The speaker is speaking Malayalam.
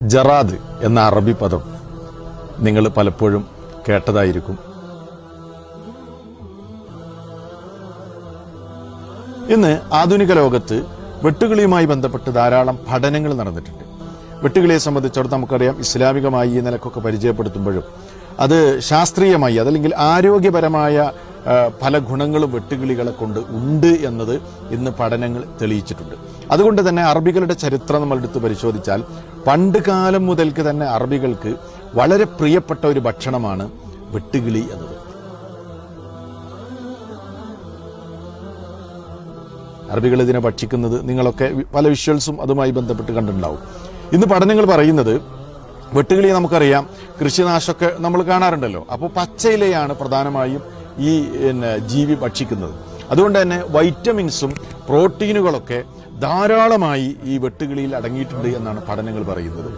ജറാദ് എന്ന അറബി പദം നിങ്ങൾ പലപ്പോഴും കേട്ടതായിരിക്കും. ഇന്ന് ആധുനിക ലോകത്ത് വെട്ടുകിളിയുമായി ബന്ധപ്പെട്ട് ധാരാളം പഠനങ്ങൾ നടന്നിട്ടുണ്ട്. വെട്ടുകിളിയെ സംബന്ധിച്ചിടത്തോളം നമുക്കറിയാം, ഇസ്ലാമികമായി ഈ നിലക്കൊക്കെ പരിചയപ്പെടുത്തുമ്പോഴും അത് ശാസ്ത്രീയമായി അതല്ലെങ്കിൽ ആരോഗ്യപരമായ പല ഗുണങ്ങളും വെട്ടുകിളികളെ കൊണ്ട് ഉണ്ട് എന്നത് ഇന്ന് പഠനങ്ങൾ തെളിയിച്ചിട്ടുണ്ട്. അതുകൊണ്ട് തന്നെ അറബികളുടെ ചരിത്രം നമ്മൾ എടുത്ത് പരിശോധിച്ചാൽ പണ്ട് കാലം മുതൽക്ക് തന്നെ അറബികൾക്ക് വളരെ പ്രിയപ്പെട്ട ഒരു ഭക്ഷണമാണ് വെട്ടുകിളി എന്നത്. അറബികൾ ഇതിനെ ഭക്ഷിക്കുന്നത് നിങ്ങളൊക്കെ പല വിഷ്വൽസും അതുമായി ബന്ധപ്പെട്ട് കണ്ടിട്ടുണ്ടാവും. ഇന്ന് പഠനങ്ങൾ പറയുന്നത് വെട്ടുകിളി നമുക്കറിയാം കൃഷിനാശമൊക്കെ നമ്മൾ കാണാറുണ്ടല്ലോ. അപ്പോൾ പച്ചയിലയാണ് പ്രധാനമായും ഈ ജീവി ഭക്ഷിക്കുന്നത്. അതുകൊണ്ട് തന്നെ വൈറ്റമിൻസും പ്രോട്ടീനുകളൊക്കെ ധാരാളമായി ഈ വെട്ടുകിളിയിൽ അടങ്ങിയിട്ടുണ്ട് എന്നാണ് പഠനങ്ങൾ പറയുന്നത്.